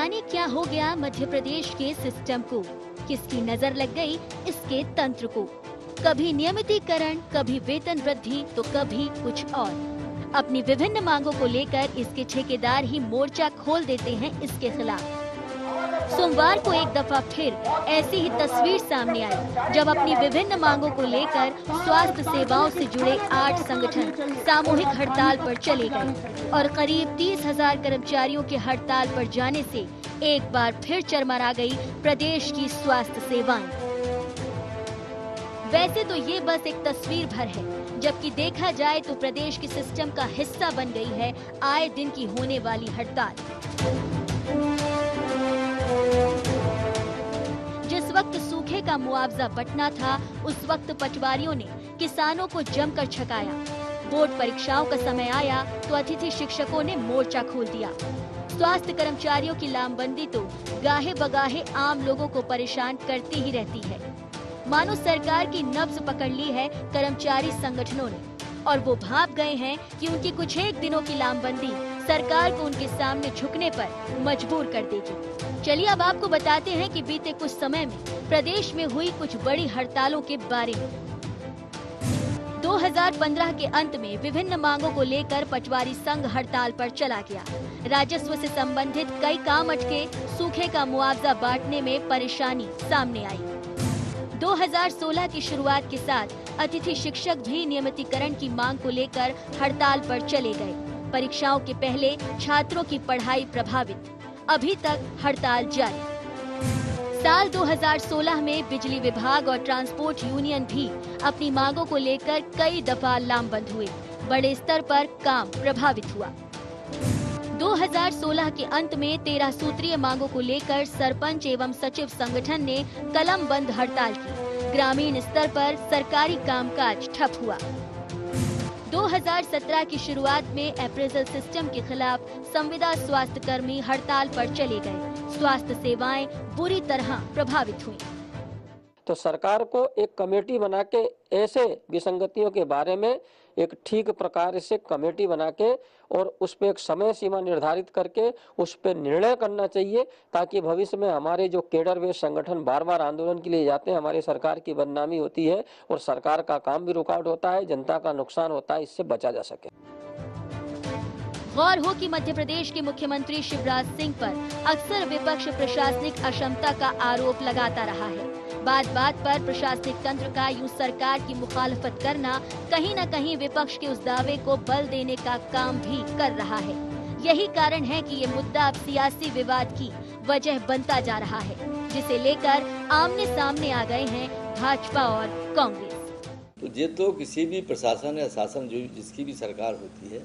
जाने क्या हो गया मध्य प्रदेश के सिस्टम को, किसकी नजर लग गई इसके तंत्र को। कभी नियमितीकरण, कभी वेतन वृद्धि, तो कभी कुछ और। अपनी विभिन्न मांगों को लेकर इसके ठेकेदार ही मोर्चा खोल देते हैं इसके खिलाफ। सोमवार को एक दफा फिर ऐसी ही तस्वीर सामने आई, जब अपनी विभिन्न मांगों को लेकर स्वास्थ्य सेवाओं से जुड़े 8 संगठन सामूहिक हड़ताल पर चले गए और करीब 30,000 कर्मचारियों के हड़ताल पर जाने से एक बार फिर चरमरा गई प्रदेश की स्वास्थ्य सेवाएं। वैसे तो ये बस एक तस्वीर भर है, जबकि देखा जाए तो प्रदेश के सिस्टम का हिस्सा बन गई है आए दिन की होने वाली हड़ताल। जिस वक्त सूखे का मुआवजा बंटना था, उस वक्त पटवारियों ने किसानों को जमकर छकाया। बोर्ड परीक्षाओं का समय आया तो अतिथि शिक्षकों ने मोर्चा खोल दिया। स्वास्थ्य कर्मचारियों की लामबंदी तो गाहे बगाहे आम लोगों को परेशान करती ही रहती है। मानो सरकार की नब्ज पकड़ ली है कर्मचारी संगठनों ने, और वो भाप गए हैं कि उनकी कुछ एक दिनों की लामबंदी सरकार को उनके सामने झुकने पर मजबूर कर देगी। चलिए अब आपको बताते हैं कि बीते कुछ समय में प्रदेश में हुई कुछ बड़ी हड़तालों के बारे में। 2015 के अंत में विभिन्न मांगों को लेकर पटवारी संघ हड़ताल पर चला गया। राजस्व से संबंधित कई काम अटके, सूखे का मुआवजा बांटने में परेशानी सामने आई। 2016 की शुरुआत के साथ अतिथि शिक्षक भी नियमितीकरण की मांग को लेकर हड़ताल पर चले गए। परीक्षाओं के पहले छात्रों की पढ़ाई प्रभावित, अभी तक हड़ताल जारी। साल 2016 में बिजली विभाग और ट्रांसपोर्ट यूनियन भी अपनी मांगों को लेकर कई दफा लामबंद हुए। बड़े स्तर पर काम प्रभावित हुआ। 2016 के अंत में 13 सूत्रीय मांगों को लेकर सरपंच एवं सचिव संगठन ने कलम बंद हड़ताल की। ग्रामीण स्तर पर सरकारी कामकाज ठप हुआ। 2017 की शुरुआत में अप्रेजल सिस्टम के खिलाफ संविदा स्वास्थ्य कर्मी हड़ताल पर चले गए। स्वास्थ्य सेवाएं बुरी तरह प्रभावित हुई। तो सरकार को एक कमेटी बना के ऐसे विसंगतियों के बारे में एक ठीक प्रकार से कमेटी बना के और उस पर एक समय सीमा निर्धारित करके उस पर निर्णय करना चाहिए, ताकि भविष्य में हमारे जो केडर वे संगठन बार बार आंदोलन के लिए जाते हैं, हमारे सरकार की बदनामी होती है और सरकार का काम भी रुकावट होता है, जनता का नुकसान होता है, इससे बचा जा सके। गौर हो कि मध्य प्रदेश के मुख्यमंत्री शिवराज सिंह पर अक्सर विपक्ष प्रशासनिक अक्षमता का आरोप लगाता रहा है। बात बात पर प्रशासनिक तंत्र का यूं सरकार की मुखालफत करना कहीं न कहीं विपक्ष के उस दावे को बल देने का काम भी कर रहा है। यही कारण है कि ये मुद्दा अब सियासी विवाद की वजह बनता जा रहा है, जिसे लेकर आमने सामने आ गए हैं भाजपा और कांग्रेस। तो ये तो किसी भी प्रशासन या शासन जो जिसकी भी सरकार होती है,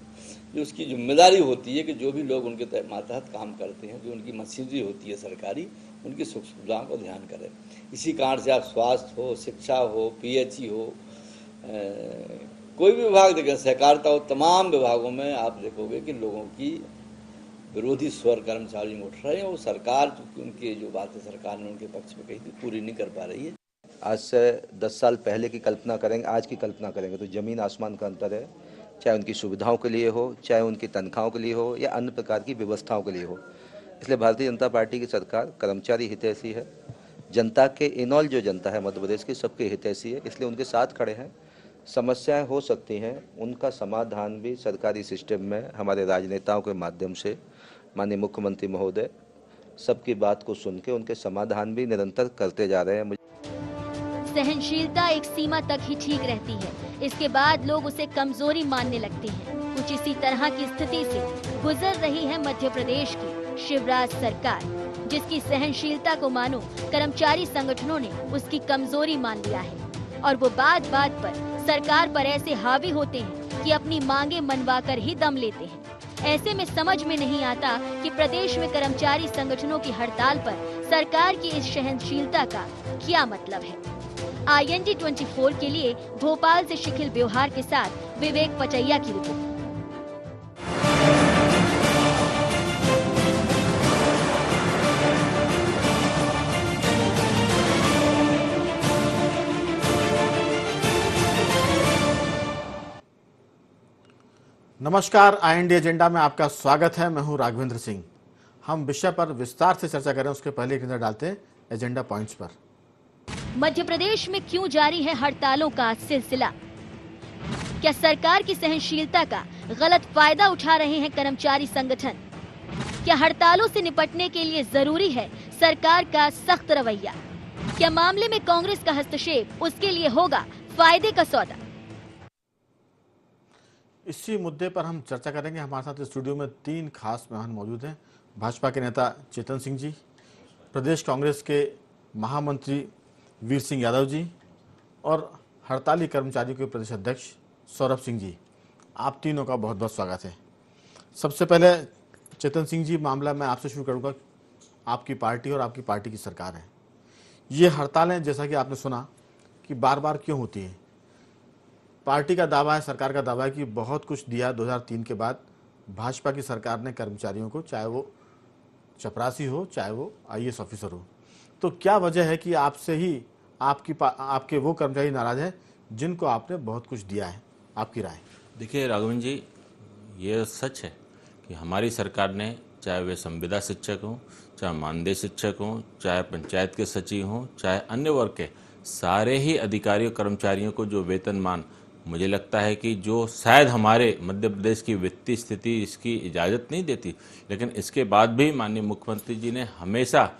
जो उसकी जिम्मेदारी होती है कि जो भी लोग उनके मातहत काम करते हैं, जो उनकी मशीनरी होती है सरकारी, उनकी सुख सुविधाओं को ध्यान करें। इसी कारण से आप स्वास्थ्य हो, शिक्षा हो, पीएचई हो, कोई भी विभाग देखें, सहकारिता हो, तमाम विभागों में आप देखोगे कि लोगों की विरोधी स्वर कर्मचारी उठ रहे हैं और सरकार उनकी जो बातें सरकार ने उनके पक्ष में कही थी पूरी नहीं कर पा रही है। आज से 10 साल पहले की कल्पना करेंगे, आज की कल्पना करेंगे तो ज़मीन आसमान का अंतर है, चाहे उनकी सुविधाओं के लिए हो, चाहे उनकी तनख्वाहों के लिए हो या अन्य प्रकार की व्यवस्थाओं के लिए हो। इसलिए भारतीय जनता पार्टी की सरकार कर्मचारी हितैषी है, जनता के इनऑल जो जनता है मध्य प्रदेश की सबके हितैषी है, इसलिए उनके साथ खड़े हैं। समस्याएं हो सकती हैं, उनका समाधान भी सरकारी सिस्टम में हमारे राजनेताओं के माध्यम से माननीय मुख्यमंत्री महोदय सबकी बात को सुन के उनके समाधान भी निरंतर करते जा रहे हैं। सहनशीलता एक सीमा तक ही ठीक रहती है, इसके बाद लोग उसे कमजोरी मानने लगते हैं। कुछ इसी तरह की स्थिति से गुजर रही है मध्य प्रदेश की शिवराज सरकार, जिसकी सहनशीलता को मानो कर्मचारी संगठनों ने उसकी कमजोरी मान लिया है और वो बात बात पर सरकार पर ऐसे हावी होते हैं कि अपनी मांगे मनवाकर ही दम लेते हैं। ऐसे में समझ में नहीं आता कि प्रदेश में कर्मचारी संगठनों की हड़ताल पर सरकार की इस सहनशीलता का क्या मतलब है। IND 24 के लिए भोपाल से शिखिल व्यवहार के साथ विवेक पचैया की रिपोर्ट। नमस्कार, IND एजेंडा में आपका स्वागत है। मैं हूं राघवेंद्र सिंह। हम विषय पर विस्तार से चर्चा करें उसके पहले एक नजर डालते हैं एजेंडा पॉइंट्स पर। मध्य प्रदेश में क्यों जारी है हड़तालों का सिलसिला? क्या सरकार की सहनशीलता का गलत फायदा उठा रहे हैं कर्मचारी संगठन? क्या हड़तालों से निपटने के लिए जरूरी है सरकार का सख्त रवैया? क्या मामले में कांग्रेस का हस्तक्षेप उसके लिए होगा फायदे का सौदा? इसी मुद्दे पर हम चर्चा करेंगे। हमारे साथ स्टूडियो में 3 खास मेहमान मौजूद हैं। भाजपा के नेता चेतन सिंह जी, प्रदेश कांग्रेस के महामंत्री वीर सिंह यादव जी और हड़ताली कर्मचारियों के प्रदेश अध्यक्ष सौरभ सिंह जी। आप तीनों का बहुत बहुत स्वागत है। सबसे पहले चेतन सिंह जी, मामला मैं आपसे शुरू करूंगा। आपकी पार्टी और आपकी पार्टी की सरकार है, ये हड़तालें जैसा कि आपने सुना कि बार बार क्यों होती है? पार्टी का दावा है, सरकार का दावा है कि बहुत कुछ दिया 2003 के बाद भाजपा की सरकार ने कर्मचारियों को, चाहे वो चपरासी हो चाहे वो IAS ऑफिसर हो। तो क्या वजह है कि आपसे ही आपके वो कर्मचारी नाराज हैं जिनको आपने बहुत कुछ दिया है? आपकी राय। देखिए राघवन जी, ये सच है कि हमारी सरकार ने, चाहे वे संविदा शिक्षक हों, चाहे मानदेय शिक्षक हों, चाहे पंचायत के सचिव हों, चाहे अन्य वर्ग के सारे ही अधिकारियों कर्मचारियों को जो वेतनमान, मुझे लगता है कि जो शायद हमारे मध्य प्रदेश की वित्तीय स्थिति इसकी इजाज़त नहीं देती, लेकिन इसके बाद भी माननीय मुख्यमंत्री जी ने हमेशा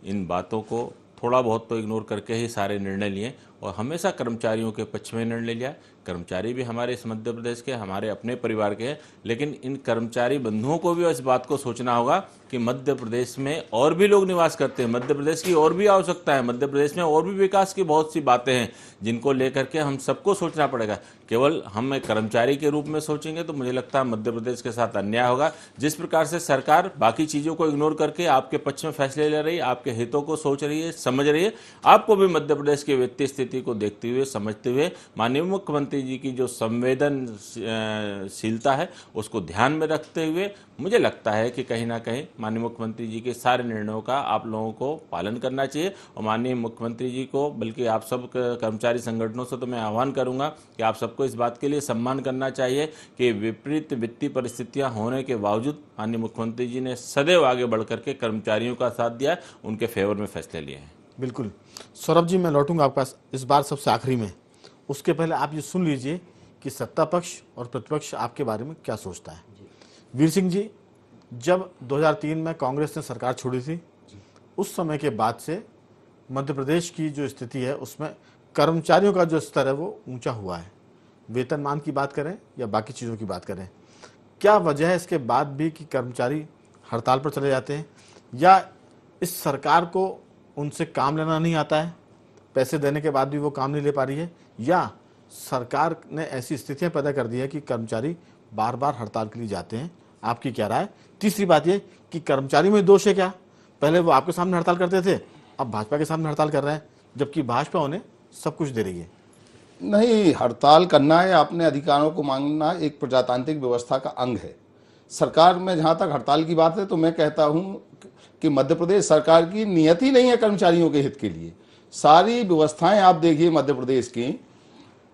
इन बातों को थोड़ा बहुत तो इग्नोर करके ही सारे निर्णय लिए और हमेशा कर्मचारियों के पक्ष में निर्णय लिया। कर्मचारी भी हमारे इस मध्य प्रदेश के, हमारे अपने परिवार के हैं, लेकिन इन कर्मचारी बंधुओं को भी इस बात को सोचना होगा कि मध्य प्रदेश में और भी लोग निवास करते हैं, मध्य प्रदेश की और भी आवश्यकता है, मध्य प्रदेश में और भी विकास की बहुत सी बातें हैं जिनको लेकर के हम सबको सोचना पड़ेगा। केवल हम एक कर्मचारी के रूप में सोचेंगे तो मुझे लगता है मध्य प्रदेश के साथ अन्याय होगा। जिस प्रकार से सरकार बाकी चीज़ों को इग्नोर करके आपके पक्ष में फैसले ले रही है, आपके हितों को सोच रही है, समझ रही है, आपको भी मध्य प्रदेश की वित्तीय स्थिति को देखते हुए, समझते हुए माननीय मुख्यमंत्री जी की जो संवेदनशीलता है उसको ध्यान में रखते हुए मुझे लगता है कि कहीं ना कहीं माननीय मुख्यमंत्री जी के सारे निर्णयों का आप लोगों को पालन करना चाहिए। और माननीय मुख्यमंत्री जी को, बल्कि आप सब कर्मचारी संगठनों से तो मैं आह्वान करूंगा कि आप सबको इस बात के लिए सम्मान करना चाहिए कि विपरीत वित्तीय परिस्थितियां होने के बावजूद माननीय मुख्यमंत्री जी ने सदैव आगे बढ़ करके कर्मचारियों का साथ दिया, उनके फेवर में फैसले लिए हैं। बिल्कुल। सौरभ जी, मैं लौटूंगा आपके पास इस बार सबसे आखिरी में। उसके पहले आप ये सुन लीजिए कि सत्ता पक्ष और प्रतिपक्ष आपके बारे में क्या सोचता है। वीर सिंह जी, जब 2003 में कांग्रेस ने सरकार छोड़ी थी, उस समय के बाद से मध्य प्रदेश की जो स्थिति है उसमें कर्मचारियों का जो स्तर है वो ऊंचा हुआ है। वेतनमान की बात करें या बाकी चीज़ों की बात करें, क्या वजह है इसके बाद भी कि कर्मचारी हड़ताल पर चले जाते हैं? या इस सरकार को उनसे काम लेना नहीं आता है, पैसे देने के बाद भी वो काम नहीं ले पा रही है, या सरकार ने ऐसी स्थितियां पैदा कर दी है कि कर्मचारी बार बार हड़ताल के लिए जाते हैं? आपकी क्या राय? तीसरी बात ये कि कर्मचारी में दोष है क्या? पहले वो आपके सामने हड़ताल करते थे, अब भाजपा के सामने हड़ताल कर रहे हैं, जबकि भाजपा उन्हें सब कुछ दे रही है। नहीं, हड़ताल करना है, अपने अधिकारों को मांगना एक प्रजातांत्रिक व्यवस्था का अंग है। सरकार में जहाँ तक हड़ताल की बात है तो मैं कहता हूँ कि मध्य प्रदेश सरकार की नियत ही नहीं है कर्मचारियों के हित के लिए। सारी व्यवस्थाएं आप देखिए मध्य प्रदेश की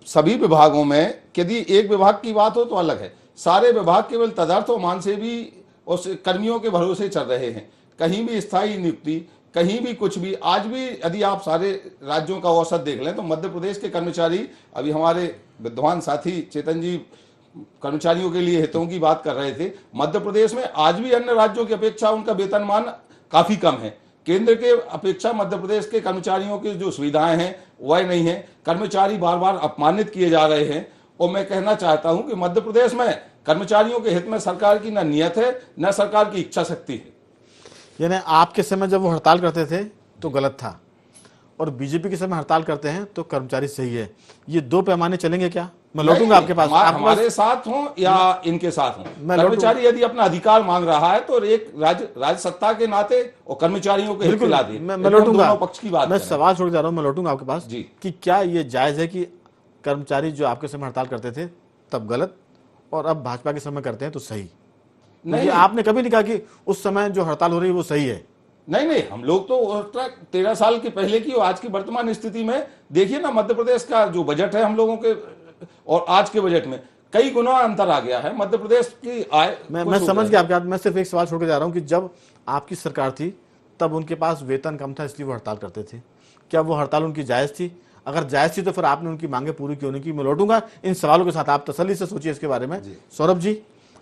सभी विभागों में, यदि एक विभाग की बात हो तो अलग है, सारे विभाग केवल तदर्थ और मान से भी उस कर्मियों के भरोसे चल रहे हैं। कहीं भी स्थायी नियुक्ति, कहीं भी कुछ भी। आज भी यदि आप सारे राज्यों का औसत देख लें तो मध्य प्रदेश के कर्मचारी, अभी हमारे विद्वान साथी चेतन जी कर्मचारियों के लिए हितों की बात कर रहे थे, मध्य प्रदेश में आज भी अन्य राज्यों की अपेक्षा उनका वेतनमान काफी कम है। केंद्र के अपेक्षा मध्य प्रदेश के कर्मचारियों की जो सुविधाएं हैं वह नहीं है। कर्मचारी बार बार अपमानित किए जा रहे हैं और मैं कहना चाहता हूं कि मध्य प्रदेश में कर्मचारियों के हित में सरकार की न नियत है न सरकार की इच्छा शक्ति है। यानी आपके समय जब वो हड़ताल करते थे तो गलत था, और बीजेपी के समय हड़ताल करते हैं तो कर्मचारी सही है। ये दो पैमाने चलेंगे क्या? मैं लौटूंगा आपके पास। हमारे साथ हो या इनके साथ हो, कर्मचारी यदि अपना अधिकार मांग रहा है तो एक राज्य सत्ता के नाते और कर्मचारियों के हित ला दे। मैं लौटूंगा, पक्ष की बात मैं सवाल छोड़ जा रहा हूँ, मैं लौटूंगा आपके पास जी कि क्या ये जायज है कि कर्मचारी जो आपके समय हड़ताल करते थे तब गलत और अब भाजपा के समय करते हैं तो सही? नहीं, आपने कभी नहीं कहा कि उस समय जो हड़ताल हो रही है वो सही है। नहीं, हम लोग तो 13 साल के पहले की और आज की वर्तमान स्थिति में देखिए ना, मध्य प्रदेश का जो बजट है हम लोगों के और आज के बजट में कई गुना अंतर आ गया है। मध्य प्रदेश की आय मैं समझ गया आपकी बात। मैं सिर्फ एक सवाल छोड़ के जा रहा हूँ कि जब आपकी सरकार थी तब उनके पास वेतन कम था इसलिए वो हड़ताल करते थे, क्या वो हड़ताल उनकी जायज़ थी? अगर जायज़ थी तो फिर आपने उनकी मांगे पूरी क्यों नहीं की? मैं लौटूंगा इन सवालों के साथ, आप तसल्ली से सोचिए इसके बारे में। सौरभ जी,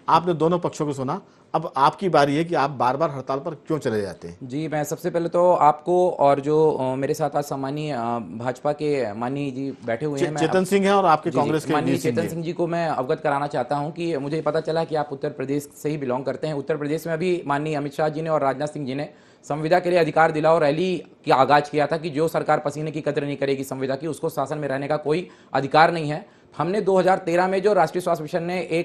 आपने दोनों पक्षों को सुना, अब आपकी बारी है कि आप बार बार हड़ताल पर क्यों चले जाते हैं? जी, मैं सबसे पहले तो आपको और जो मेरे साथ आज सम्मानीय भाजपा के माननीय जी बैठे हुए हैं, मैं चेतन सिंह है और आपके जी, कांग्रेस के माननीय वीर सिंह चेतन जी। सिंह जी को मैं अवगत कराना चाहता हूं कि मुझे पता चला कि आप उत्तर प्रदेश से ही बिलोंग करते हैं। उत्तर प्रदेश में अभी माननीय अमित शाह जी ने और राजनाथ सिंह जी ने संविदा के लिए अधिकार दिला और रैली का आगाज किया था कि जो सरकार पसीने की कदर नहीं करेगी संविदा की, उसको शासन में रहने का कोई अधिकार नहीं है। हमने 2013 में जो राष्ट्रीय स्वास्थ्य मिशन ने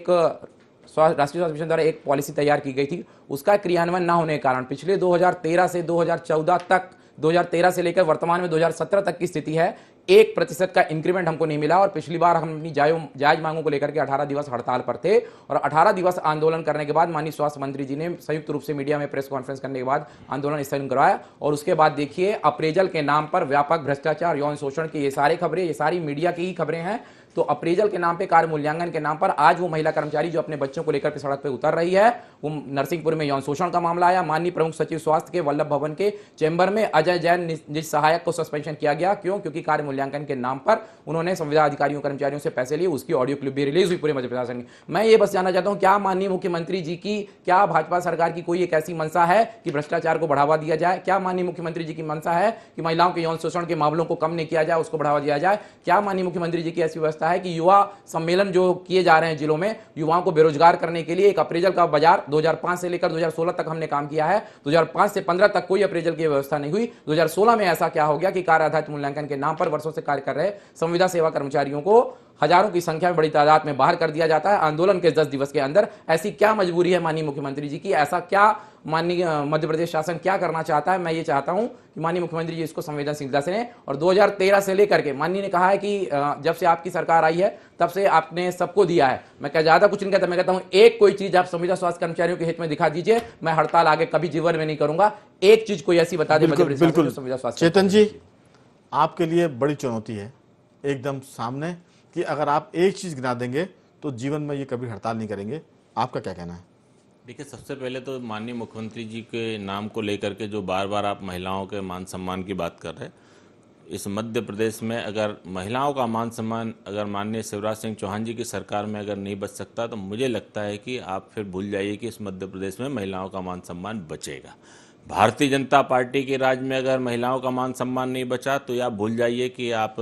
राष्ट्रीय स्वास्थ्य मिशन द्वारा एक पॉलिसी तैयार की गई थी, उसका क्रियान्वयन न होने के कारण पिछले 2013 से 2014 तक, 2013 से लेकर वर्तमान में 2017 तक की स्थिति है, 1% का इंक्रीमेंट हमको नहीं मिला। और पिछली बार हम अपनी जायज मांगों को लेकर के 18 दिवस हड़ताल पर थे और 18 दिवस आंदोलन करने के बाद माननीय स्वास्थ्य मंत्री जी ने संयुक्त रूप से मीडिया में प्रेस कॉन्फ्रेंस करने के बाद आंदोलन स्थगन करवाया। और उसके बाद देखिए, अप्रेजल के नाम पर व्यापक भ्रष्टाचार, यौन शोषण की ये सारी खबरें, ये सारी मीडिया की ही खबरें हैं। तो अप्रेजल के नाम पे, कार्य मूल्यांकन के नाम पर आज वो महिला कर्मचारी जो अपने बच्चों को लेकर के सड़क पे उतर रही है, वो नरसिंहपुर में यौन शोषण का मामला आया। माननीय प्रमुख सचिव स्वास्थ्य के वल्लभ भवन के चैम्बर में अजय जैन निज सहायक को सस्पेंशन किया गया। क्यों? क्योंकि कार्य मूल्यांकन के नाम पर उन्होंने संविदा अधिकारियों कर्मचारियों से पैसे लिए। उसकी ऑडियो क्लिप भी रिलीज हुई पूरे मध्य प्रदेश में। मैं ये बस जानना चाहता हूं, क्या माननीय मुख्यमंत्री जी की, क्या भाजपा सरकार की कोई एक ऐसी मंशा है कि भ्रष्टाचार को बढ़ावा दिया जाए? क्या माननीय मुख्यमंत्री जी की मंशा है कि महिलाओं के यौन शोषण के मामलों को कम नहीं किया जाए, उसको बढ़ावा दिया जाए? क्या माननीय मुख्यमंत्री जी की ऐसी व्यवस्था है कि युवा सम्मेलन जो किए जा रहे हैं जिलों में, युवाओं को बेरोजगार करने के लिए एक अप्रेजल का बाजार 2005 से लेकर 2016 तक हमने काम किया है। 2005 से 15 तक कोई अप्रेजल की व्यवस्था नहीं हुई। 2016 में ऐसा क्या हो गया कि कार्य आधारित मूल्यांकन के नाम पर वर्षों से कार्य कर रहे संविदा सेवा कर्मचारियों को हजारों की संख्या में बड़ी तादाद में बाहर कर दिया जाता है आंदोलन के 10 दिवस के अंदर? ऐसी क्या मजबूरी है माननीय मुख्यमंत्री जी की? ऐसा क्या माननीय मध्य प्रदेश शासन क्या करना चाहता है? मैं ये चाहता हूं कि माननीय मुख्यमंत्री जी इसको संवेदनशीलता से लें। और 2013 से लेकर के माननीय ने कहा है कि जब से आपकी सरकार आई है तब से आपने सबको दिया है। मैं क्या ज्यादा कुछ नहीं कहता, मैं कहता हूं एक कोई चीज आप संविदा स्वास्थ्य कर्मचारियों के हित में दिखा दीजिए, मैं हड़ताल आगे कभी जीवन में नहीं करूंगा। एक चीज कोई ऐसी बता दें बिल्कुल। संविदा स्वास्थ्य। चेतन जी, आपके लिए बड़ी चुनौती है एकदम सामने कि अगर आप एक चीज गिना देंगे तो जीवन में ये कभी हड़ताल नहीं करेंगे, आपका क्या कहना है? देखिए, सबसे पहले तो माननीय मुख्यमंत्री जी के नाम को लेकर के जो बार बार आप महिलाओं के मान सम्मान की बात कर रहे हैं, इस मध्य प्रदेश में अगर महिलाओं का मान सम्मान अगर माननीय शिवराज सिंह चौहान जी की सरकार में अगर नहीं बच सकता, तो मुझे लगता है कि आप फिर भूल जाइए कि इस मध्य प्रदेश में महिलाओं का मान सम्मान बचेगा। भारतीय जनता पार्टी के राज में अगर महिलाओं का मान सम्मान नहीं बचा, तो आप भूल जाइए कि आप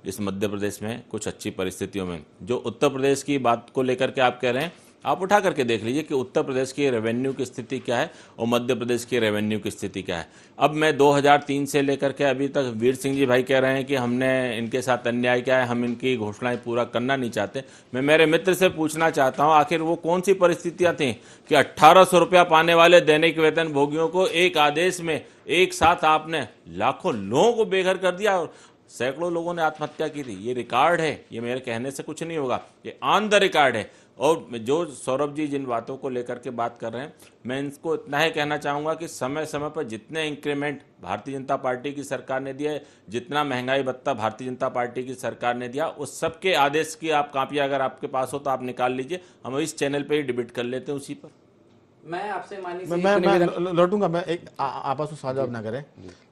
इस मध्य प्रदेश में कुछ अच्छी परिस्थितियों में, जो उत्तर प्रदेश की बात को लेकर के आप कह रहे हैं, आप उठा करके देख लीजिए कि उत्तर प्रदेश की रेवेन्यू की स्थिति क्या है और मध्य प्रदेश की रेवेन्यू की स्थिति क्या है। अब मैं 2003 से लेकर के अभी तक, वीर सिंह जी भाई कह रहे हैं कि हमने इनके साथ अन्याय किया है, हम इनकी घोषणाएं पूरा करना नहीं चाहते। मैं मेरे मित्र से पूछना चाहता हूं, आखिर वो कौन सी परिस्थितियां थी कि 1800 रुपया पाने वाले दैनिक वेतन भोगियों को एक आदेश में एक साथ आपने लाखों लोगों को बेघर कर दिया और सैकड़ों लोगों ने आत्महत्या की थी। ये रिकॉर्ड है, ये मेरे कहने से कुछ नहीं होगा, ये ऑन द रिकॉर्ड है। और जो सौरभ जी जिन बातों को लेकर के बात कर रहे हैं, मैं इनको इतना ही कहना चाहूँगा कि समय समय पर जितने इंक्रीमेंट भारतीय जनता पार्टी की सरकार ने दिया है, जितना महंगाई भत्ता भारतीय जनता पार्टी की सरकार ने दिया, उस सब के आदेश की आप कापियाँ अगर आपके पास हो तो आप निकाल लीजिए, हम इस चैनल पर ही डिबेट कर लेते हैं उसी पर। मैं आपसे मैं लौटूंगा, मैं एक आपस में सवाल जवाब ना करें,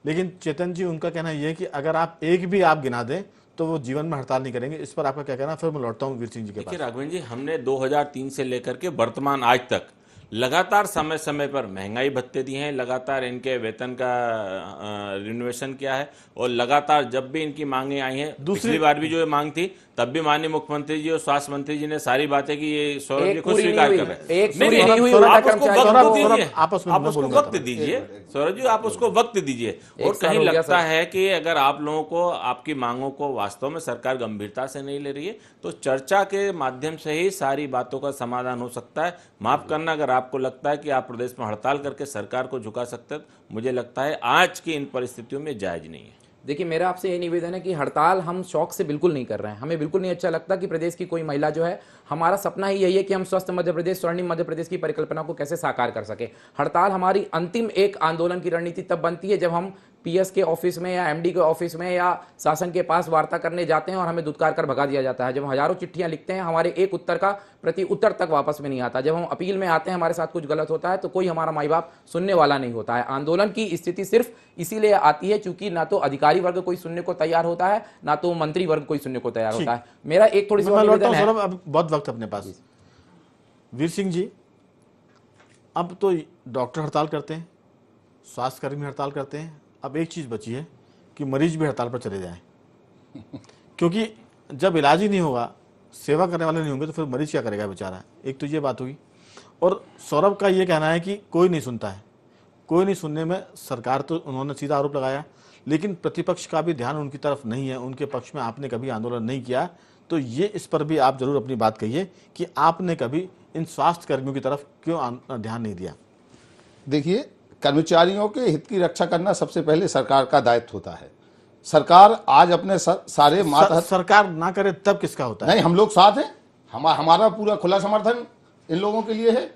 लेकिन चेतन जी उनका कहना यह है कि अगर आप एक भी आप गिना दें तो वो जीवन में हड़ताल नहीं करेंगे। इस पर आपका क्या कहना? फिर मैं लौटता हूँ वीर सिंह जी के पास। देखिए राघवेंद्र जी, हमने 2003 से लेकर के वर्तमान आज तक लगातार समय समय पर महंगाई भत्ते दिए हैं, लगातार इनके वेतन का रिनोवेशन किया है और लगातार जब भी इनकी मांगे आई हैं, दूसरी बार भी जो ये मांग थी तब भी माननीय मुख्यमंत्री जी और स्वास्थ्य मंत्री जी ने सारी बातें की, ये सौरभ जी खुद स्वीकार कर रहे हैं। आप उसको वक्त दीजिए सौरभ जी, आप उसको वक्त दीजिए। और कहीं लगता है कि अगर आप लोगों को आपकी मांगों को वास्तव में सरकार गंभीरता से नहीं ले रही है, तो चर्चा के माध्यम से ही सारी बातों का समाधान हो सकता है। माफ करना, अगर आपको लगता है कि आप प्रदेश में हड़ताल करके सरकार को झुका सकते हैं, मुझे लगता है आज की इन परिस्थितियों में जायज नहीं है। देखिए, मेरा आपसे ये निवेदन है कि हड़ताल हम शौक से बिल्कुल नहीं कर रहे हैं। हमें बिल्कुल नहीं अच्छा लगता कि प्रदेश की कोई महिला जो है, हमारा सपना ही यही है कि हम स्वस्थ मध्य प्रदेश, स्वर्णिम मध्य प्रदेश की परिकल्पना को कैसे साकार कर सके। हड़ताल हमारी अंतिम एक आंदोलन की रणनीति तब बनती है जब हम पीएस के ऑफिस में या एमडी के ऑफिस में या शासन के पास वार्ता करने जाते हैं और हमें दुत्कार कर भगा दिया जाता है। जब हम हजारों चिट्ठियां लिखते हैं, हमारे एक उत्तर का प्रति उत्तर तक वापस में नहीं आता। जब हम अपील में आते हैं, हमारे साथ कुछ गलत होता है तो कोई हमारा माई बाप सुनने वाला नहीं होता है। आंदोलन की स्थिति सिर्फ इसीलिए आती है चूंकि ना तो अधिकारी वर्ग कोई सुनने को तैयार होता है, ना तो मंत्री वर्ग कोई सुनने को तैयार होता है। मेरा एक थोड़ी सी निवेदन है। अब बहुत वक्त अपने पास। वीर सिंह जी, अब तो डॉक्टर हड़ताल करते हैं, स्वास्थ्यकर्मी हड़ताल करते हैं, अब एक चीज बची है कि मरीज भी हड़ताल पर चले जाएं, क्योंकि जब इलाज ही नहीं होगा, सेवा करने वाले नहीं होंगे, तो फिर मरीज क्या करेगा बेचारा। एक तो ये बात हुई। और सौरभ का ये कहना है कि कोई नहीं सुनता है। कोई नहीं सुनने में सरकार, तो उन्होंने सीधा आरोप लगाया, लेकिन प्रतिपक्ष का भी ध्यान उनकी तरफ नहीं है, उनके पक्ष में आपने कभी आंदोलन नहीं किया। तो ये इस पर भी आप जरूर अपनी बात कहिए कि आपने कभी इन स्वास्थ्य कर्मियों की तरफ क्यों ध्यान नहीं दिया। देखिए, कर्मचारियों के हित की रक्षा करना सबसे पहले सरकार का दायित्व होता है। सरकार आज अपने सारे सरकार ना करे तब किसका होता है? नहीं, हम लोग साथ हैं, हमारा पूरा खुला समर्थन इन लोगों के लिए है।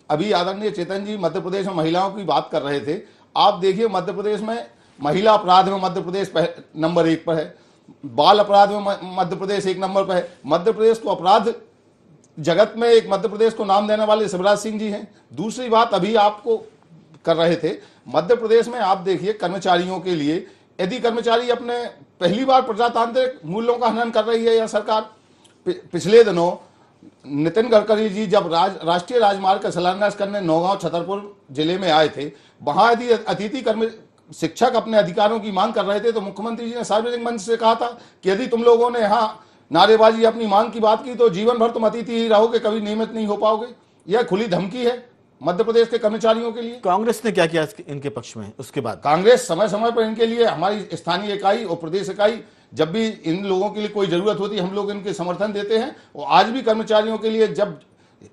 अभी आदरणीय चेतन जी मध्य प्रदेश में महिलाओं की बात कर रहे थे। आप देखिए, मध्य प्रदेश में महिला अपराध में मध्य प्रदेश नंबर 1 पर है, बाल अपराध में मध्य प्रदेश 1 नंबर पर है। मध्य प्रदेश को अपराध जगत में एक मध्य प्रदेश को नाम देने वाले शिवराज सिंह जी हैं। दूसरी बात अभी आपको कर रहे थे, मध्य प्रदेश में आप देखिए कर्मचारियों के लिए, यदि कर्मचारी अपने पहली बार प्रजातांत्रिक मूल्यों का हनन कर रही है या सरकार, पिछले दिनों नितिन गडकरी जी जब राष्ट्रीय राजमार्ग का शिलान्यास करने नौगांव छतरपुर जिले में आए थे, वहां यदि अतिथि शिक्षक अपने अधिकारों की मांग कर रहे थे तो मुख्यमंत्री जी ने सार्वजनिक मंच से कहा था कि यदि तुम लोगों ने यहाँ नारेबाजी अपनी मांग की बात की तो जीवन भर तुम अतिथि ही रहोगे, कभी नियमित नहीं हो पाओगे। यह खुली धमकी है मध्य प्रदेश के कर्मचारियों के लिए। कांग्रेस ने क्या किया इनके पक्ष में? उसके बाद कांग्रेस समय समय पर इनके लिए, हमारी स्थानीय इकाई और प्रदेश इकाई, जब भी इन लोगों के लिए कोई जरूरत होती है हम लोग इनके समर्थन देते हैं। और आज भी कर्मचारियों के लिए जब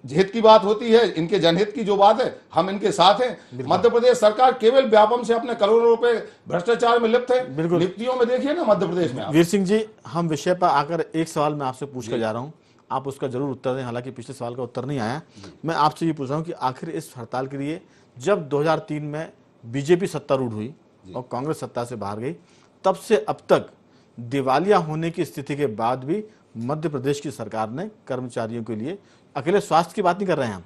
हित की बात होती है, इनके जनहित की जो बात है, हम इनके साथ हैं। मध्य प्रदेश सरकार केवल व्यापम से अपने करोड़ों रुपए भ्रष्टाचार में लिप्त है। नियुक्तियों में देखिए ना मध्य प्रदेश में। वीर सिंह जी, हम विषय पर आकर एक सवाल मैं आपसे पूछ कर जा रहा हूं, आप उसका जरूर उत्तर दें। हालांकि पिछले सवाल का उत्तर नहीं आया। मैं आपसे ये पूछ रहा हूं कि आखिर इस हड़ताल के लिए जब 2003 में बीजेपी सत्तारूढ़ हुई और कांग्रेस सत्ता से बाहर गई, तब से अब तक दिवालिया होने की स्थिति के बाद भी मध्य प्रदेश की सरकार ने कर्मचारियों के लिए, अकेले स्वास्थ्य की बात नहीं कर रहे हैं हम,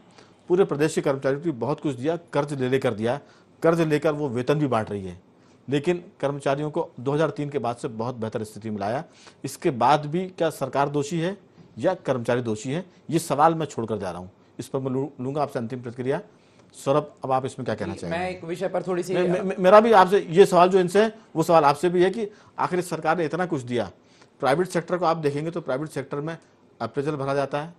पूरे प्रदेश के कर्मचारियों को बहुत कुछ दिया, कर्ज ले लेकर दिया, कर्ज लेकर वो वेतन भी बांट रही है। लेकिन कर्मचारियों को 2003 के बाद से बहुत बेहतर स्थिति में लाया। इसके बाद भी क्या सरकार दोषी है या कर्मचारी दोषी है? ये सवाल मैं छोड़कर जा रहा हूँ। इस पर मैं लूंगा आपसे अंतिम प्रतिक्रिया। सौरभ, अब आप इसमें क्या कहना चाहेंगे? मैं एक विषय पर थोड़ी सी मेरा भी आपसे ये सवाल जो इनसे है वो सवाल आपसे भी है कि आखिर सरकार ने इतना कुछ दिया, प्राइवेट सेक्टर को आप देखेंगे तो प्राइवेट सेक्टर में अप्रेजल भरा जाता है,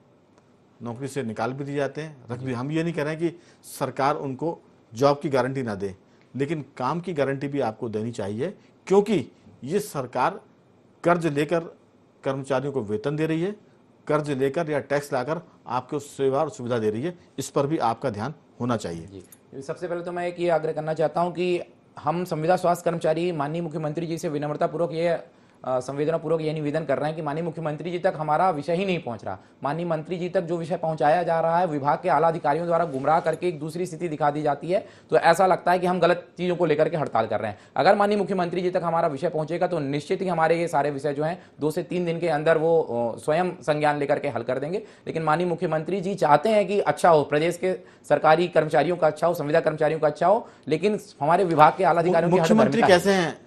नौकरी से निकाल भी दिए जाते हैं, रख भी। हम ये नहीं कह रहे हैं कि सरकार उनको जॉब की गारंटी ना दे, लेकिन काम की गारंटी भी आपको देनी चाहिए, क्योंकि ये सरकार कर्ज लेकर कर्मचारियों को वेतन दे रही है, कर्ज लेकर या टैक्स लाकर आपको सेवा और सुविधा दे रही है। इस पर भी आपका ध्यान होना चाहिए। जी, सबसे पहले तो मैं एक ये आग्रह करना चाहता हूं कि हम संविदा स्वास्थ्य कर्मचारी माननीय मुख्यमंत्री जी से विनम्रतापूर्वक ये संवेदनापूर्वक ये निवेदन कर रहे हैं कि माननीय मुख्यमंत्री जी तक हमारा विषय ही नहीं पहुंच रहा। माननीय मंत्री जी तक जो विषय पहुंचाया जा रहा है, विभाग के आला अधिकारियों द्वारा गुमराह करके एक दूसरी स्थिति दिखा दी जाती है, तो ऐसा लगता है कि हम गलत चीजों को लेकर के हड़ताल कर रहे हैं। अगर माननीय मुख्यमंत्री जी तक हमारा विषय पहुंचेगा तो निश्चित ही हमारे ये सारे विषय जो हैं 2 से 3 दिन के अंदर वो स्वयं संज्ञान लेकर के हल कर देंगे। लेकिन माननीय मुख्यमंत्री जी चाहते हैं कि अच्छा हो, प्रदेश के सरकारी कर्मचारियों का अच्छा हो, संविदा कर्मचारियों का अच्छा हो, लेकिन हमारे विभाग के आला अधिकारियों की मुख्यमंत्री कैसे हैं?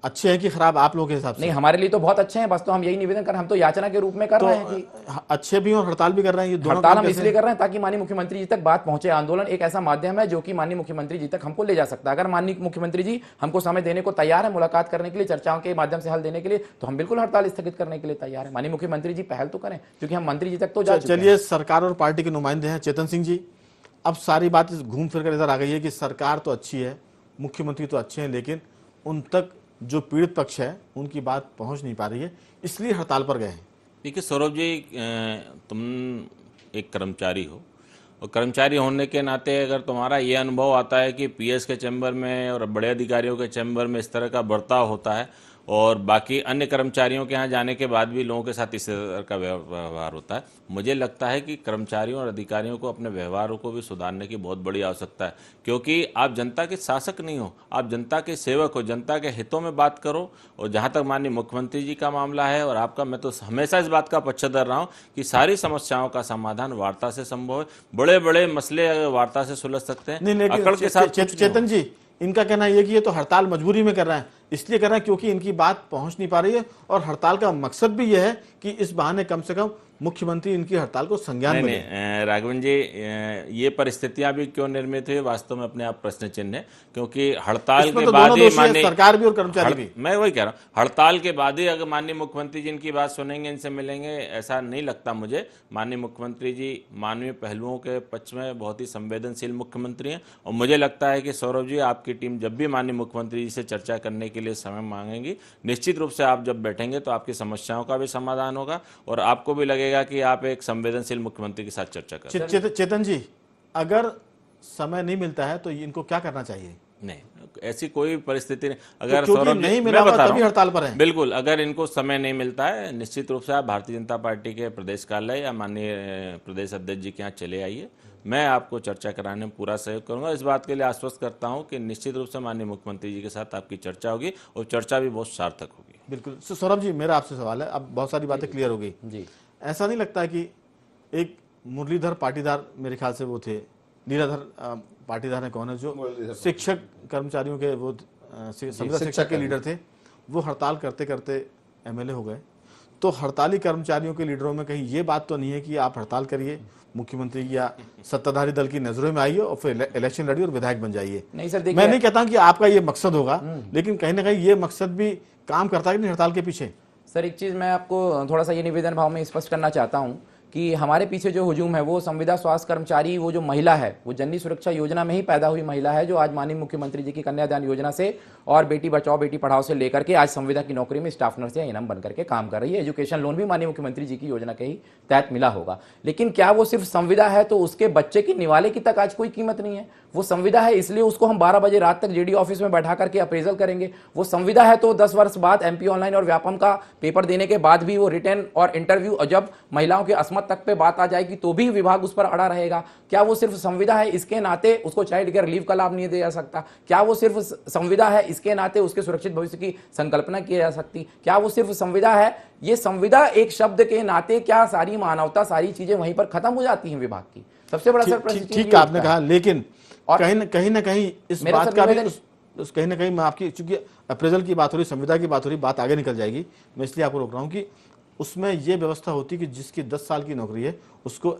अच्छे हैं कि खराब आप लोगों के हिसाब से? नहीं, हमारे लिए तो बहुत अच्छे हैं। बस तो हम यही निवेदन कर, हम तो याचना के रूप में कर रहे हैं कि अच्छे भी और हड़ताल भी कर रहे हैं। ये दोनों हड़ताल हम इसलिए कर रहे हैं ताकि माननीय मुख्यमंत्री जी तक बात पहुंचे। आंदोलन एक ऐसा माध्यम है जो कि माननीय मुख्यमंत्री जी तक हमको ले जा सकता है। अगर माननीय मुख्यमंत्री जी हमको समय देने को तैयार है, मुलाकात करने के लिए, चर्चाओं के माध्यम से हल देने के लिए, तो हम बिल्कुल हड़ताल स्थगित करने के लिए तैयार है। माननीय मुख्यमंत्री जी पहल तो करें, क्योंकि हम मंत्री जी तक तो जा चुके हैं। चलिए, सरकार और पार्टी के नुमाइंदे हैं चेतन सिंह जी, अब सारी बात घूम फिर कर इधर आ गई है कि सरकार तो अच्छी है, मुख्यमंत्री तो अच्छे हैं, लेकिन उन तक जो पीड़ित पक्ष है उनकी बात पहुंच नहीं पा रही है, इसलिए हड़ताल पर गए हैं। देखिए सौरभ जी, तुम एक कर्मचारी हो और कर्मचारी होने के नाते अगर तुम्हारा ये अनुभव आता है कि पीएस के चैम्बर में और बड़े अधिकारियों के चैम्बर में इस तरह का बर्ताव होता है और बाकी अन्य कर्मचारियों के यहाँ जाने के बाद भी लोगों के साथ इस तरह का व्यवहार होता है। मुझे लगता है कि कर्मचारियों और अधिकारियों को अपने व्यवहारों को भी सुधारने की बहुत बड़ी आवश्यकता है, क्योंकि आप जनता के शासक नहीं हो, आप जनता के सेवक हो, जनता के हितों में बात करो। और जहाँ तक माननीय मुख्यमंत्री जी का मामला है और आपका, मैं तो हमेशा इस बात का पक्षधर रहा हूँ कि सारी समस्याओं का समाधान वार्ता से संभव है। बड़े बड़े मसले वार्ता से सुलझ सकते हैं, अकड़ के साथ। चेतन जी, इनका कहना यह कि ये तो हड़ताल मजबूरी में कर रहे हैं, इसलिए कर रहे हैं क्योंकि इनकी बात पहुंच नहीं पा रही है, और हड़ताल का मकसद भी यह है कि इस बहाने कम से कम मुख्यमंत्री इनकी हड़ताल को संज्ञान में लें। राघवन जी, ये परिस्थितियां भी क्यों निर्मित हुई वास्तव में अपने आप प्रश्न चिन्ह है, क्योंकि हड़ताल के बाद ही माननीय सरकार भी और कर्मचारी भी, मैं वही कह रहा हूँ, हड़ताल के बाद ही अगर माननीय मुख्यमंत्री जी इनकी बात सुनेंगे, इनसे मिलेंगे, ऐसा नहीं लगता मुझे। माननीय मुख्यमंत्री जी मानवीय पहलुओं के पक्ष में बहुत ही संवेदनशील मुख्यमंत्री हैं, और मुझे लगता है कि सौरभ जी, आपकी टीम जब भी माननीय मुख्यमंत्री जी से चर्चा करने के लिए समय मांगेंगी, निश्चित रूप से आप जब बैठेंगे तो आपकी समस्याओं का भी समाधान होगा और आपको भी लगेगा कि आप एक संवेदनशील मुख्यमंत्री के साथ चर्चा करें। चेतन जी, अगर समय नहीं मिलता है तो इनको क्या करना चाहिए? नहीं, ऐसी कोई परिस्थिति नहीं। अगर तो नहीं मिला तभी हड़ताल पर है। बिल्कुल, अगर इनको समय नहीं मिलता है, निश्चित रूप से आप भारतीय जनता पार्टी के प्रदेश कार्यालय या माननीय प्रदेश अध्यक्ष जी के यहाँ चले आइए, मैं आपको चर्चा कराने में पूरा सहयोग करूंगा। इस बात के लिए आश्वस्त करता हूं कि निश्चित रूप से माननीय मुख्यमंत्री जी के साथ आपकी चर्चा होगी और चर्चा भी बहुत सार्थक होगी। बिल्कुल। सौरभ जी, मेरा आपसे सवाल है, अब बहुत सारी बातें क्लियर हो गई जी। ऐसा नहीं लगता कि एक मुरलीधर पाटीदार, मेरे ख्याल से वो थे, लीलाधर पाटीदार है, कौन है, जो शिक्षक कर्मचारियों के वो संविदा शिक्षक के लीडर थे, वो हड़ताल करते करते एमएलए हो गए। तो हड़ताली कर्मचारियों के लीडरों में कहीं ये बात तो नहीं है कि आप हड़ताल करिए, मुख्यमंत्री या सत्ताधारी दल की नजरों में आइए और फिर इलेक्शन लड़िए और विधायक बन जाइए? नहीं सर, मैं नहीं कहता कि आपका ये मकसद होगा, लेकिन कहीं ना कहीं ये मकसद भी काम करता है कि नहीं हड़ताल के पीछे? सर, एक चीज़ मैं आपको थोड़ा सा ये निवेदन भाव में स्पष्ट करना चाहता हूँ कि हमारे पीछे जो हुजूम है वो संविदा स्वास्थ्य कर्मचारी, वो जो महिला है, वो जननी सुरक्षा योजना में ही पैदा हुई महिला है, जो आज माननीय मुख्यमंत्री जी की कन्यादान योजना से और बेटी बचाओ बेटी पढ़ाओ से लेकर के आज संविदा की नौकरी में स्टाफ नर्स या इनाम बनकर के काम कर रही है। एजुकेशन लोन भी माननीय मुख्यमंत्री जी की योजना के ही तहत मिला होगा। लेकिन क्या वो सिर्फ संविदा है तो उसके बच्चे की निवाले की तक आज कोई कीमत नहीं है? वो संविदा है इसलिए उसको हम 12 बजे रात तक जेडी ऑफिस में बैठा करके अप्रेजल करेंगे। वो संविदा है तो 10 वर्ष बाद एमपी ऑनलाइन और व्यापम का पेपर देने के बाद भी वो रिटर्न और इंटरव्यू, और जब महिलाओं के अस्मत तक पे बात आ जाएगी तो भी विभाग उस पर अड़ा रहेगा। क्या वो सिर्फ संविदा है इसके नाते उसको चाइल्ड केयर लीव का लाभ नहीं दिया जा सकता? क्या वो सिर्फ संविदा है इसके नाते उसके सुरक्षित भविष्य की संकल्पना की जा सकती? क्या वो सिर्फ संविदा है? ये संविदा एक शब्द के नाते क्या सारी मानवता, सारी चीजें वहीं पर खत्म हो जाती हैं विभाग की? सबसे बड़ा सर ठीक आपने कहा, लेकिन कहीं ना कहीं इस बात का भी कहीं ना कहीं मैं आपकी, चूंकि अप्रेजल की बात हो रही, संविदा की बात हो रही, बात आगे निकल जाएगी, मैं इसलिए आपको रोक रहा हूं कि उसमें यह व्यवस्था होती है कि जिसकी 10 साल की नौकरी है उसको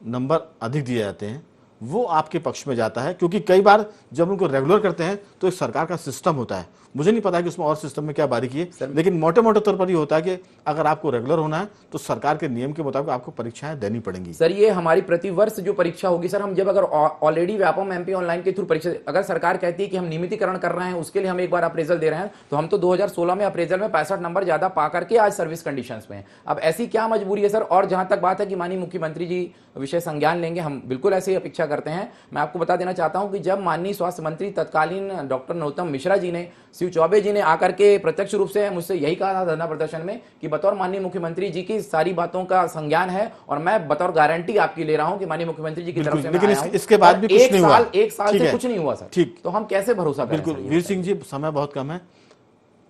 नंबर अधिक दिए जाते हैं, वो आपके पक्ष में जाता है। क्योंकि कई बार जब उनको रेगुलर करते हैं तो एक सरकार का सिस्टम होता है, मुझे नहीं पता कि उसमें और सिस्टम में क्या बारीकी है, लेकिन मोटे मोटे तौर पर ये होता है कि अगर आपको रेगुलर होना है तो सरकार के नियम के मुताबिक आपको परीक्षाएं देनी पड़ेंगी। सर, ये हमारी प्रतिवर्ष जो परीक्षा होगी सर, हम जब अगर ऑलरेडी व्यापम एमपी ऑनलाइन के थ्रू परीक्षा, अगर सरकार कहती है कि हम नियमितीकरण कर रहे हैं, उसके लिए हम एक बार अप्रेजल दे रहे हैं, तो हम तो 2016 में अप्रेजल में 65 नंबर ज्यादा पा करके आज सर्विस कंडीशंस में हैं। अब ऐसी क्या मजबूरी है सर? और जहां तक बात है कि माननीय मुख्यमंत्री जी विषय संज्ञान लेंगे, हम बिल्कुल ऐसे ही अपेक्षा करते हैं। मैं आपको बता देना चाहता हूं कि जब माननीय स्वास्थ्य मंत्री तत्कालीन डॉक्टर नरोत्तम मिश्रा जी ने, शिव चौबे जी ने आकर के प्रत्यक्ष रूप से मुझसे यही कहा था धरना प्रदर्शन में कि बतौर माननीय मुख्यमंत्री जी की सारी बातों का संज्ञान है, और मैं बतौर गारंटी आपकी ले रहा हूं कि माननीय मुख्यमंत्री जी की तरफ से, लेकिन इसके बाद भी कुछ नहीं हुआ। एक साल से कुछ नहीं हुआ सर। ठीक, तो हम कैसे भरोसा करें? बिल्कुल वीर सिंह जी, समय बहुत कम है,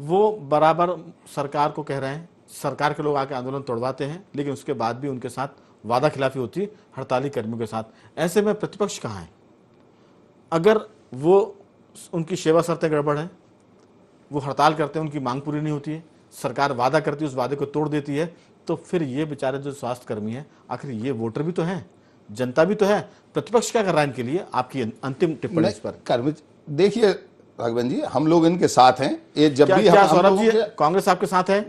वो बराबर सरकार को कह रहे हैं, सरकार के लोग आके आंदोलन तोड़वाते हैं, लेकिन उसके बाद भी उनके साथ वादा खिलाफी होती है हड़ताली कर्मियों के साथ। ऐसे में प्रतिपक्ष कहाँ है? अगर वो उनकी सेवा शर्तें गड़बड़ है, वो हड़ताल करते हैं, उनकी मांग पूरी नहीं होती है, सरकार वादा करती है, उस वादे को तोड़ देती है, तो फिर ये बेचारे जो स्वास्थ्य कर्मी हैं, आखिर ये वोटर भी तो हैं, जनता भी तो है, प्रतिपक्ष क्या कर रहा है इनके लिए? आपकी अंतिम टिप्पणी इस पर। कर्मी, देखिए राघवन जी, हम लोग इनके साथ हैं। ये जब भी सौरभ जी, कांग्रेस आपके साथ है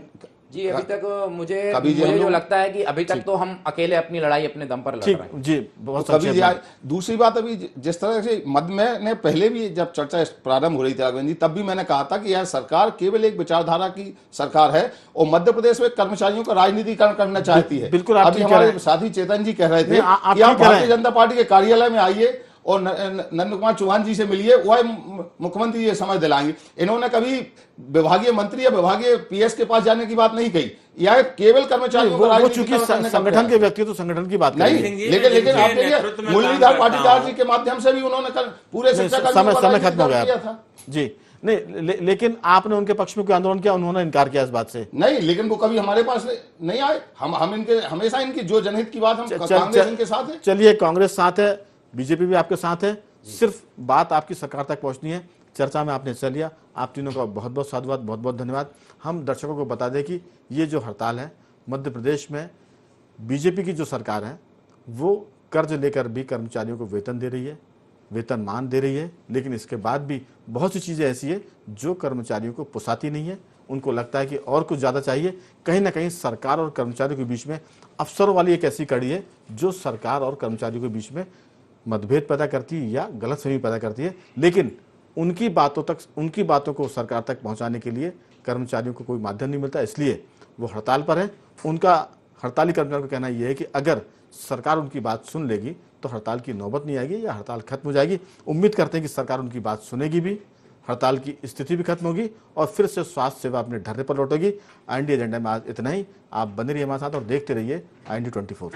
जी? अभी तक मुझे जो लगता है कि अभी तक तो हम अकेले अपनी लड़ाई अपने दम पर लड़ रहे हैं जी। बहुत कभी दूसरी बात, अभी जिस तरह से मैंने पहले भी जब चर्चा प्रारंभ हो रही थी राघवन जी, तब भी मैंने कहा था कि यार सरकार केवल एक विचारधारा की सरकार है और मध्य प्रदेश में कर्मचारियों का राजनीतिकरण करना चाहती है। बिल्कुल, अभी हमारे साथी चेतन जी कह रहे थे कि आप भारतीय जनता पार्टी के कार्यालय में आइए और नंद कुमार चौहान जी से मिलिए, वह मुख्यमंत्री ये समझ दिलाएंगे। इन्होंने कभी विभागीय मंत्री या विभागीय पीएस के पास जाने की बात नहीं कही। यह केवल कर्मचारियों वो चूंकि संगठन के व्यक्ति तो संगठन की बात नहीं, लेकिन आप देखिए मुरलीधर पाटीदार जी के माध्यम से भी उन्होंने पूरे शिक्षा समय खत्म हो गया था जी। नहीं, लेकिन आपने उनके पक्ष में कोई आंदोलन किया? उन्होंने इनकार किया इस बात से। नहीं, लेकिन वो कभी हमारे पास नहीं आए। हम इनके हमेशा इनकी जो जनहित की बात, हम कांग्रेस इनके साथ है। चलिए, कांग्रेस साथ है, बीजेपी भी आपके साथ है, सिर्फ बात आपकी सरकार तक पहुंचनी है। चर्चा में आपने हिस्सा लिया, आप तीनों का बहुत बहुत साधुवाद, बहुत बहुत धन्यवाद। हम दर्शकों को बता दें कि ये जो हड़ताल है, मध्य प्रदेश में बीजेपी की जो सरकार है वो कर्ज लेकर भी कर्मचारियों को वेतन दे रही है, वेतनमान दे रही है, लेकिन इसके बाद भी बहुत सी चीज़ें ऐसी है जो कर्मचारियों को पुसाती नहीं है। उनको लगता है कि और कुछ ज़्यादा चाहिए। कहीं ना कहीं सरकार और कर्मचारियों के बीच में अफसरों वाली एक ऐसी कड़ी है जो सरकार और कर्मचारियों के बीच में मतभेद पैदा करती है या गलतफहमी पैदा करती है। लेकिन उनकी बातों को सरकार तक पहुंचाने के लिए कर्मचारियों को कोई माध्यम नहीं मिलता, इसलिए वो हड़ताल पर है। उनका हड़ताली कर्मचारियों का कहना यह है कि अगर सरकार उनकी बात सुन लेगी तो हड़ताल की नौबत नहीं आएगी या हड़ताल खत्म हो जाएगी। उम्मीद करते हैं कि सरकार उनकी बात सुनेगी भी, हड़ताल की स्थिति भी खत्म होगी और फिर से स्वास्थ्य सेवा अपने ढर्रे पर लौटेगी। IND एजेंडा में आज इतना ही। आप बने रहिए हमारे साथ और देखते रहिए IND 24।